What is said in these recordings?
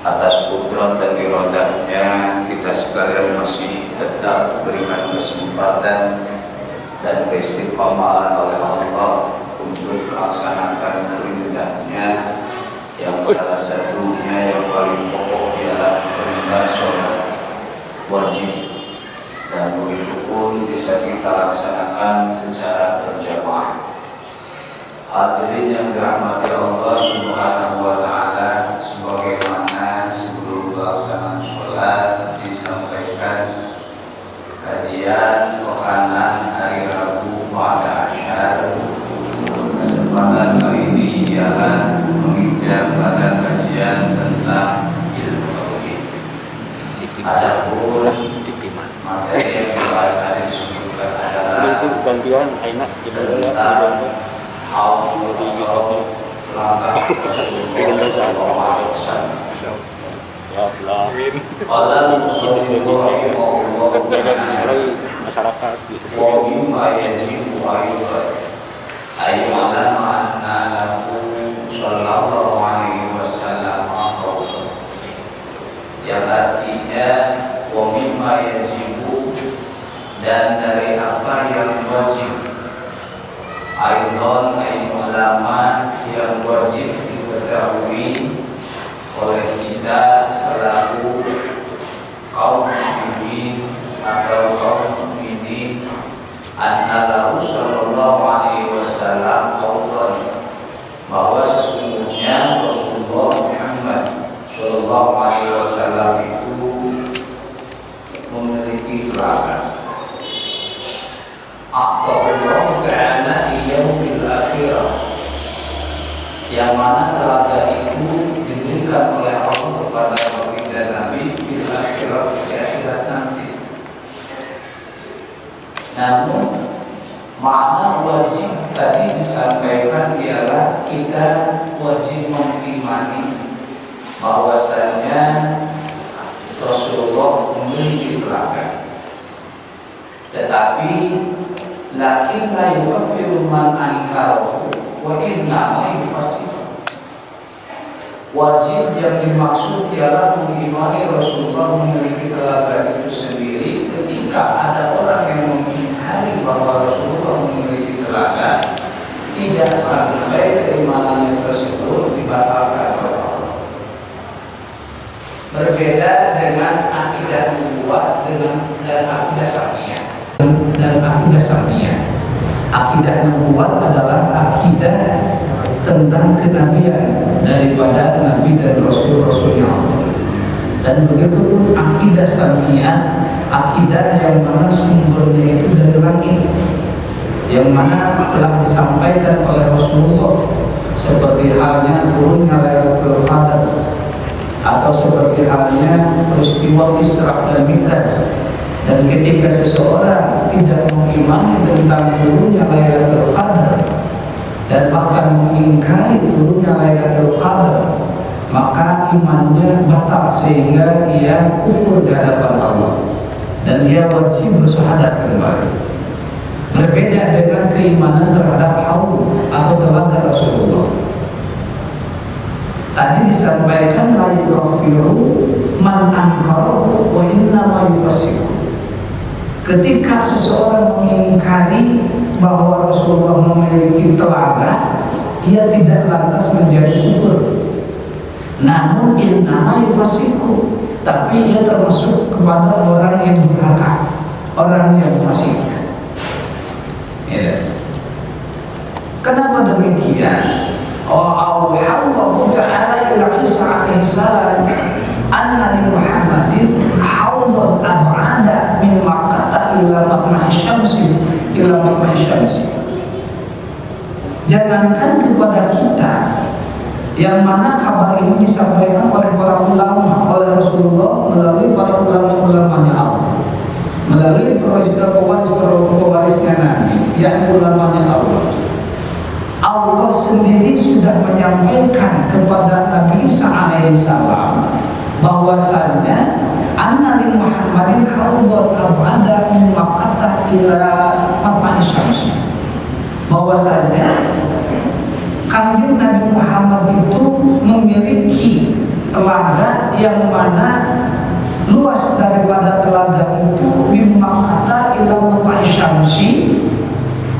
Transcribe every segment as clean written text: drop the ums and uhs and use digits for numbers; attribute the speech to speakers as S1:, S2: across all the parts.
S1: atas kudrat dan iradahnya kita sekalian masih tetap berikan kesempatan dan keistiqomahan oleh Allah untuk melaksanakan perintahnya yang salah satunya yang paling pokok ialah perintah sholat wajib, dan begitu pun bisa kita laksanakan secara berjamaah. Hadirin yang dirahmati Allah Subhanahu wa Ta'ala, sebagaimana sebelum pelaksanaan sholat disampaikan kajian rohana hari Rabu pada Asyar. Kesempatan kali ini ialah menginjak pada kajian tentang ilmu tauhid. Adapun materi yang dibahas hari disebutkan adalah tentang haul atau langkah Rasulullah SAW. Qala Rasulullah
S2: masyarakat
S1: wa mimma yajibu ayyu'lam anna lahu sallallahu alaihi wasallam qawlan, yang artinya wa mimma yajibu, dan dari apa yang wajib, aidon ulama yang wajib diketahui oleh kita selaku kaum muslimin atau kaum mukminin, anna sallallahu alaihi wasallam qawlan, bahwa sesungguhnya Rasulullah Muhammad sallallahu alaihi wasallam itu memiliki telaga. Allah Ta'ala yaumil akhirah, yang mana telaga itu diberikan oleh Allah kepada baginda Nabi di akhirat, di akhirat nanti. Namun makna wajib tadi disampaikan ialah kita wajib mengimani bahwasanya Rasulullah memiliki telaga. Tetapi lakin la yukaffiru man ankarahu wa innama yufassiru. Wajib yang dimaksud ialah mengimani Rasulullah memiliki telaga itu sendiri ketika ada orang yang mengingkari bahwa Rasulullah memiliki telaga, tidak sampai keimanannya tersebut dibatalkan oleh Allah. Berbeda dengan akidah nubuwah dan akidah samiyah. Akidah nubuwah adalah akidah tentang kenabian daripada nabi dan rasul-rasulnya Allah. Dan begitu pun akidah samiyah, akidah yang mana sumbernya itu dari langit, yang mana telah disampaikan oleh Rasulullah, seperti halnya turunnya Lailatul Qadar, atau seperti halnya peristiwa Isra dan Mi'raj. Dan ketika seseorang tidak mengimani tentang turunnya Lailatul Qadar dan bahkan mengingkari turunnya Lailatul Qadar, maka imannya batal sehingga ia kufur di hadapan Allah dan ia wajib bersyahadat kembali. Berbeda dengan keimanan terhadap haul atau telaga Rasulullah. Tadi disampaikan la yukaffiru man ankarahu wa innama yufassiru. Ketika seseorang mengingkari bahwa Rasulullah memiliki telaga, ia tidak lantas menjadi kufur. Namun innama yufassiku, tapi ia termasuk kepada orang yang durhaka, orang yang fasik. Ya. Kenapa demikian? Allah Ta'ala ila Isa alaihi salam anna li Muhammadin hawdan ab'ada min Makkah ila matma'i syamsi. Jangankan kepada kita, yang mana kabar ini disampaikan oleh para ulama, oleh Rasulullah melalui para ulama-ulamanya Allah, melalui pewaris-pewarisnya Nabi, yang ulamanya Allah. Allah sendiri sudah menyampaikan kepada Nabi Isa alaihissalam bahwasannya anna li Muhammadin hawdan ab'ada min Makkah ila matma'i syamsi, bahwasannya Kanjeng Nabi Muhammad itu memiliki telaga yang mana luas daripada telaga itu Makkah ila Makkah Syamsi,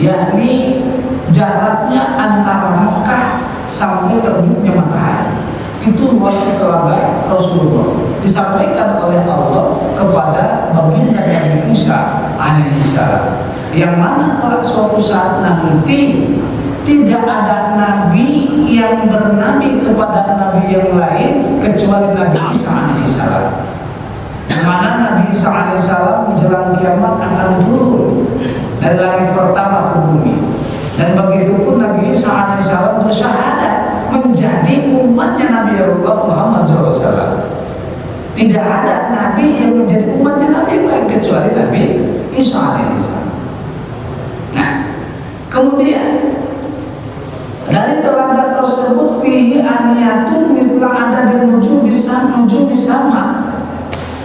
S1: yakni jaraknya antara Mekah sampai terbitnya matahari. Itu luasnya telaga Rasulullah, disampaikan oleh Allah kepada baginda Nabi Isa alaihissalam, yang mana kelak suatu saat nanti tidak ada nabi yang bernabi kepada nabi yang lain kecuali Nabi Isa alaihissalam. Di mana Nabi Isa alaihissalam menjelang kiamat akan turun dari langit pertama ke bumi. Dan begitu pun Nabi Isa alaihissalam bersyahadat menjadi umatnya Nabi Allah Muhammad SAW. Tidak ada nabi yang menjadi umatnya Nabi lain kecuali Nabi Isa alaihissalam. Nah, kemudian dari telaga tersebut fihi aniyatun mithla ada di nujumi sama,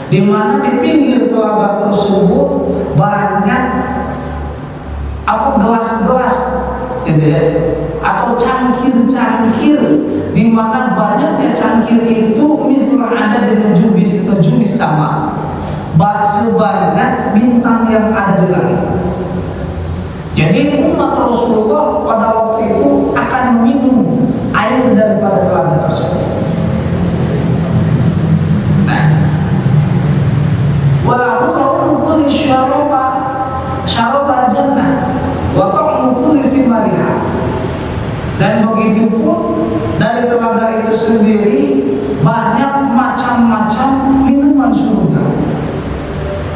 S1: di mana di pinggir telaga tersebut banyak gelas-gelas gitu ya, atau cangkir-cangkir, di mana banyaknya cangkir itu mithla ada di nujumi sama, sebanyak bintang yang ada di langit. Jadi umat Rasulullah pada waktu itu akan meminum air daripada telaga tersebut. Nah, walau ta'unu kulli syaraba jannah wa ta'unu kulli thimariha. Dan begitu pun dari telaga itu sendiri banyak macam-macam minuman surga.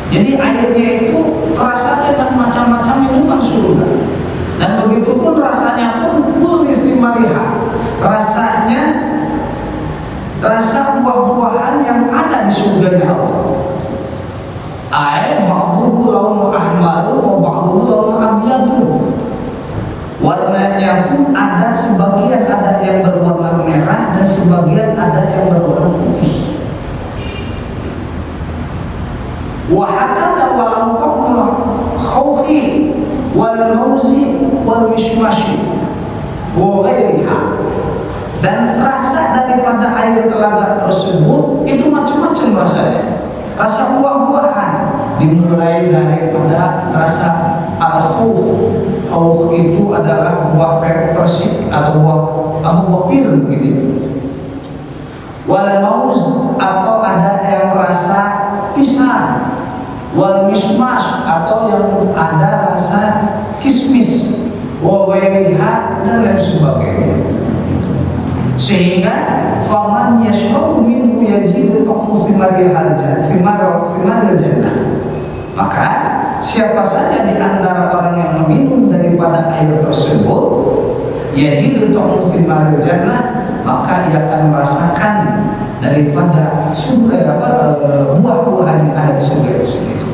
S1: Jadi airnya itu terasa dengan macam-macam minuman surga. Dan begitu pun rasanya pun kulli thimariha. Rasanya rasa buah-buahan yang ada di surga Allah. Air ba'duhu launu ahmaru wa ba'duhu launu abyadu. Warnanya pun ada, sebagian ada yang berwarna merah dan sebagian ada yang berwarna putih. Wahakata walau ta'mul khawfi wal mauzi wal mishmashi wa ghairiha. Dan rasa daripada air telaga tersebut itu macam-macam rasanya. Rasa buah-buahan, dimulai daripada rasa al-khawf. Khawf itu adalah buah persik atau buah pir gitu. Wal mauz, atau ada yang rasa pisang. Wal mishmash, atau yang ada rasa kismis. Wa ghairiha, dan lain sebagainya. Sehingga faman yashrabu minhu yajidu ta'mu thimaril jannah. Maka siapa saja di antara orang yang meminum daripada air tersebut yajidu ta'mu thimaril jannah, maka ia akan merasakan daripada buah-buahan yang ada di surga itu sendiri.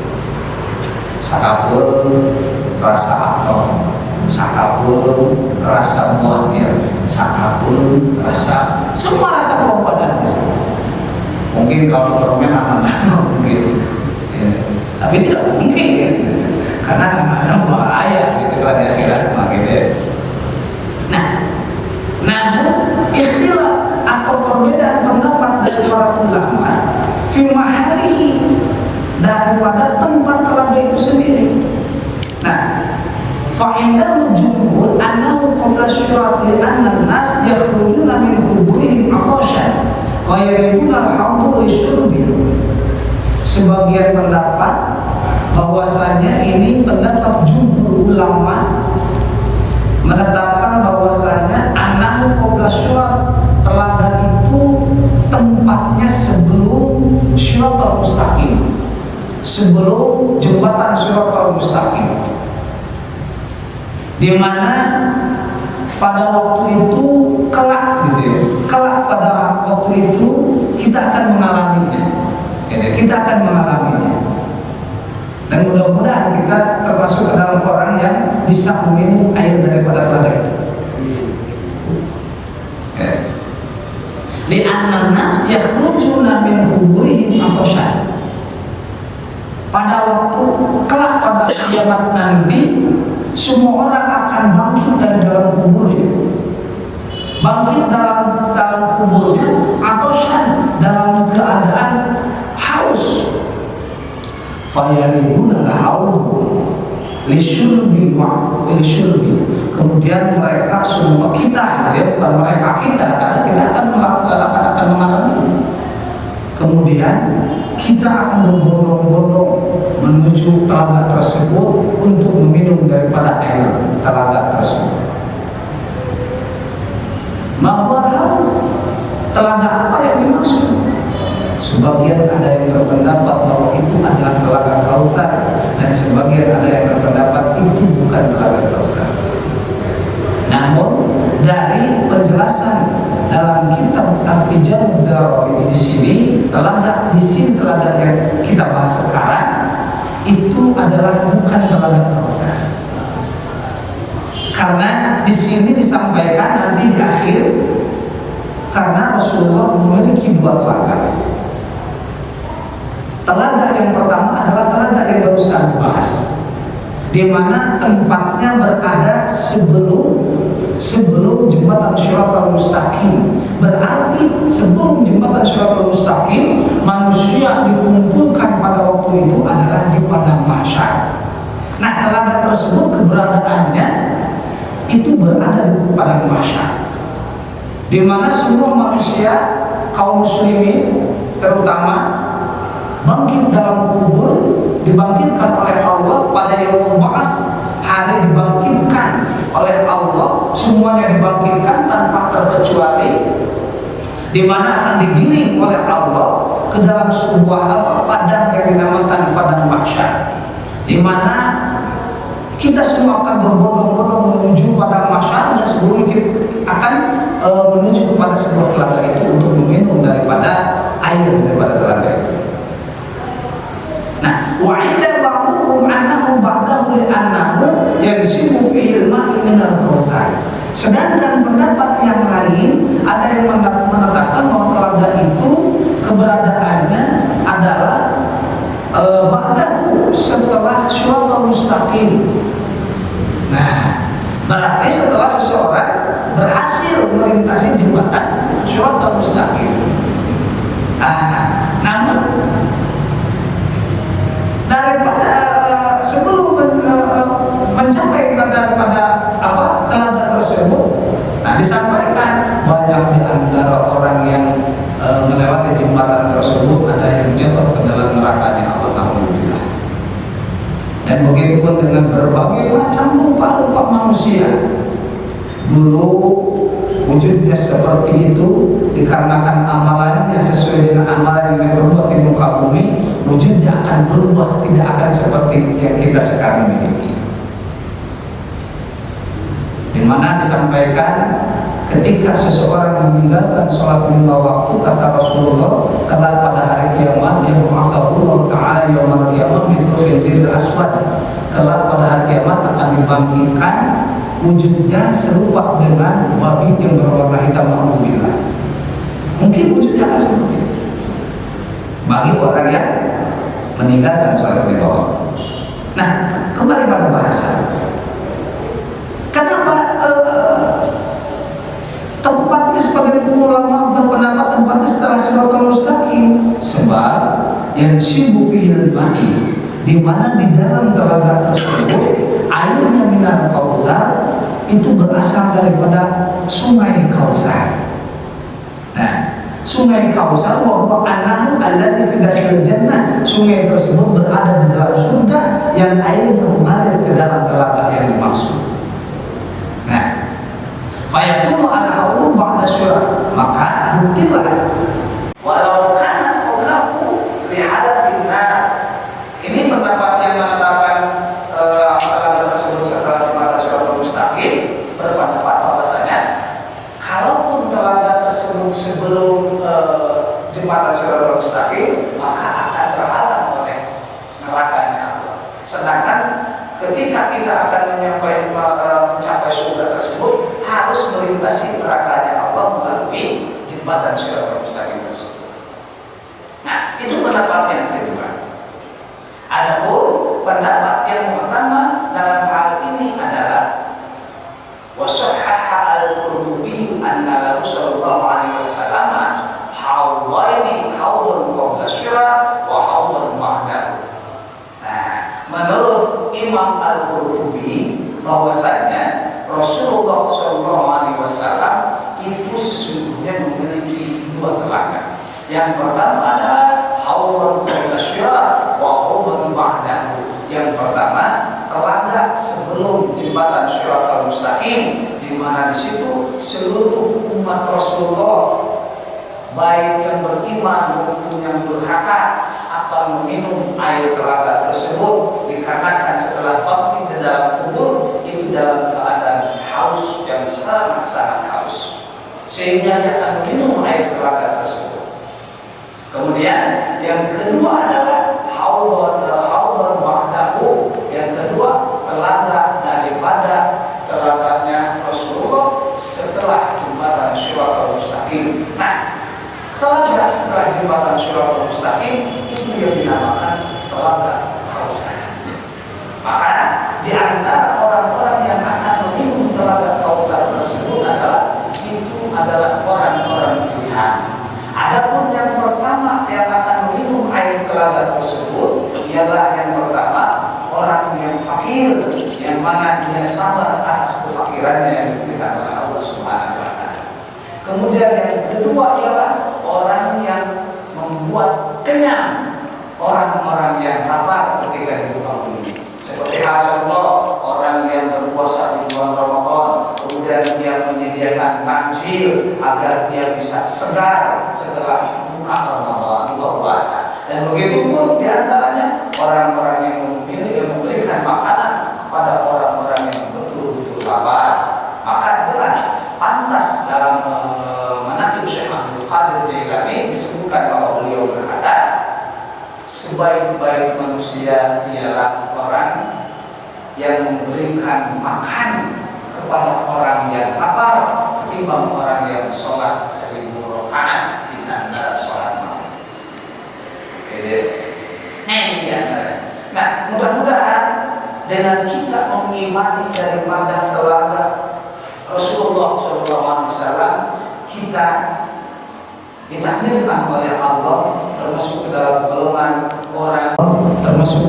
S1: Sakapun rasa apel, sakapun rasa buah bir, sakapun rasa semua rasa buah-buahan di sana. Mungkin kalau permen anak-anak mungkin, ya. Tapi tidak mungkin ya, karena anak-anak buah ayah gitu kan di akhirat gitu ya. Nah, namun ikhtilaf atau perbedaan pendapat dari para ulama fi mahalihi, daripada tempat telaga itu sendiri. Nah, fa'indahu jumhur annahu qabla syurat li anna an-nas yakhrujuna min quburihim atashan wa yariduna al-hawdu li syurbi. Sebagian pendapat bahwasanya ini pendapat jumhur ulama menetapkan bahwasanya annahu qabla syurat, telaga itu tempatnya sebelum Shiratal Mustaqim, sebelum jembatan Shiratal Mustaqim, di mana pada waktu itu kelak gitu ya, kelak pada waktu itu kita akan mengalaminya, kita akan mengalaminya. Dan mudah-mudahan kita termasuk ke dalam orang yang bisa meminum air daripada telaga itu. Li'anna an-nas yakhrujuna min quburihim atashan. Pada waktu kelak pada kiamat nanti, semua orang akan bangkit dari dalam kuburnya bangkit dalam kuburnya atoshan, dalam keadaan haus. Fayaribuna al-haud lisyurbi. Kemudian mereka semua, kita gitu ya, bukan mereka, kita, karena kita akan mengatakan itu. Kemudian kita akan berbondong-bondong menuju telaga tersebut untuk meminum daripada air telaga tersebut. Maka telaga apa yang dimaksud? Sebagian ada yang berpendapat bahwa itu adalah telaga Kautsar, dan sebagian ada yang berpendapat itu bukan telaga Kautsar. Namun dari penjelasan dalam kitab At-Tijan Ad-Darawi di sini, telaga yang kita bahas sekarang itu adalah bukan telaga Kautsar. Karena di sini disampaikan nanti di akhir, karena Rasulullah memiliki dua telaga. Telaga yang pertama adalah telaga yang baru saya bahas, di mana tempatnya berada sebelum jembatan Shiratal Mustaqim. Berarti sebelum jembatan Shiratal Mustaqim, manusia dikumpulkan pada waktu itu adalah di padang mahsyar. Nah, telaga tersebut keberadaannya itu berada di padang mahsyar, di mana semua manusia kaum muslimin terutama bangkit dalam kubur, dibangkitkan oleh Allah pada yaumul ba'ats, hari dibangkitkan oleh Allah, semuanya dibangkitkan tanpa terkecuali, di mana akan digiring oleh Allah ke dalam sebuah padang yang dinamakan padang mahsyar, di mana kita semua akan berbondong-bondong menuju padang mahsyar, dan sebelum kita akan menuju kepada sebuah telaga itu untuk meminum daripada air daripada telaga itu. Nah, wa 'inda ba'dhum annahu ba'dahu li'annahu yansibu fihi al-ma'i min al-kautsar. Sedangkan pendapat yang lain ada yang menetapkan bahwa telaga itu keberadaannya adalah ba'dahu, setelah Shiratal Mustaqim. Nah, berarti setelah seseorang berhasil melintasi jembatan Shiratal Mustaqim. Namun daripada sebelum mencapai daripada telaga tersebut, nah disampaikan banyak di antara orang yang melewati jembatan tersebut ada yang jatuh ke dalam nerakanya Allah, alhamdulillah. Dan begitu pun dengan berbagai macam rupa-rupa manusia. Dulu wujudnya seperti itu dikarenakan amalannya sesuai dengan amalan yang diperbuat di muka bumi, wujudnya akan berubah, tidak akan seperti yang kita sekarang miliki. Di mana disampaikan ketika seseorang meninggalkan sholat lima waktu, kata Rasulullah, kelak pada hari kiamat yang mu'azzabullah ta'ala yawmal qiyamah mithlu khinziril aswad, kelak pada hari kiamat akan dibangkitkan wujudnya serupa dengan babi yang berwarna hitam, alhamdulillah. Mungkin wujudnya akan seperti itu bagi orang yang meninggalkan sholat lima waktu. Nah, kembali pada bahasa, kenapa tempatnya sebagian ulama berpendapat tempatnya setelah Shiratal Mustaqim? Sebab yang syibu fihil ma'i, di mana di dalam telaga tersebut airnya minal Kautsar itu berasal daripada sungai Kautsar. Nah, sungai Kautsar wa huwa an-nahru alladzi fi dakhil jannah, sungai tersebut berada di dalam surga yang airnya mengalir ke dalam telaga yang dimaksud. Nah, fayakunu al-haulu ba'da syura, maka buktilah walau kana qawlahu li hadatin nar. Ini pendapat yang menetapkan telaga tersebut setelah jembatan Shiratal Mustaqim berpendapat bahwasanya kalaupun telaga tersebut sebelum jembatan Shiratal Mustaqim, maka akan terhalang oleh nerakanya Allah. Sedangkan ketika kita akan mencapai surga tersebut, harus melintasi nerakanya Allah melalui jembatan Shiratal Mustaqim tersebut. Nah, itu pendapat yang kedua. Adapun pendapat yang pertama dalam hal ini adalah wasahhaha al-Qurtubi anna Imam Al-Qurtubi bahwasanya Rasulullah SAW itu sesungguhnya memiliki dua telaga. Yang pertama adalah haudun qablashira wa haudun ba'dahu. Yang pertama telaga sebelum jembatan Shiratal Mustaqim, di mana di situ seluruh umat Rasulullah baik yang beriman maupun yang durhaka akan meminum air telaga tersebut, dikarenakan setelah bakti di dalam kubur itu dalam keadaan haus yang sangat-sangat haus, sehingga dia akan meminum air telaga tersebut. Kemudian yang kedua adalah haudun ba'dahu. Yang kedua telaga daripada telaganya Rasulullah setelah jembatan Shiratal Mustaqim. Nah, telaga setelah jembatan Shiratal Mustaqim itu yang dinamakan telaga Kautsar. Maka di antara orang-orang yang akan meminum telaga Kautsar tersebut adalah orang-orang pilihan. Adapun yang pertama yang akan meminum air telaga tersebut ialah yang pertama orang yang fakir, yang mana dia sabar atas kefakirannya yang diberikan oleh Allah Subhanahu wa Ta'ala. Kemudian yang kedua ialah orang yang membuat kenyang orang-orang yang lapar ketika di bulan bumi. Seperti contoh orang yang berpuasa di bulan Ramadan, kemudian dia menyediakan takjil agar dia bisa segar setelah buka Ramadan, buka puasa. Dan begitu pun diantaranya orang-orang yang memberikan makanan kepada orang-orang yang betul-betul lapar. Maka jelas pantas dalam Manaqib Syekh Abdul Qadir Jailani disebutkan bahwa beliau berkata, sebaik-baik manusia ialah orang yang memberikan makan kepada orang yang lapar ketimbang orang yang sholat 1000 rakaat di antara sholat malam. Ini diantaranya. Nah, mudah-mudahan dengan kita mengimani daripada telaga Rasulullah SAW, kita ditakdirkan oleh Allah termasuk ke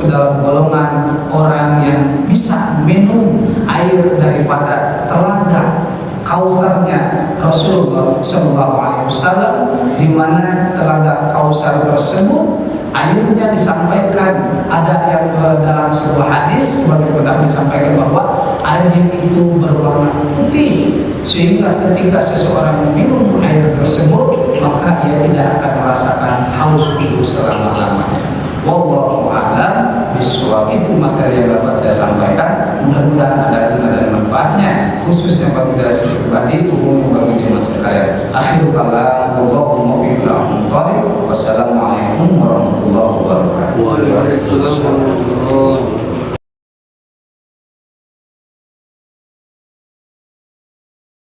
S1: dalam golongan orang yang bisa minum air daripada telaga Kautsarnya Rasulullah SAW, di mana telaga Kautsar tersebut airnya disampaikan ada yang dalam sebuah hadis bagaimana disampaikan bahwa air itu berwarna putih, sehingga ketika seseorang meminum air tersebut maka ia tidak akan merasakan haus itu selama-lamanya. Wallahu a'lam bishawab. Itu materi yang dapat saya sampaikan. Mudah-mudahan ada guna dan manfaatnya, khususnya bagi generasi pribadi, umumnya bagi jemaah sekalian. Akhirul kalam, wallahu muwaffiq. Wassalamualaikum warahmatullahi wabarakatuh.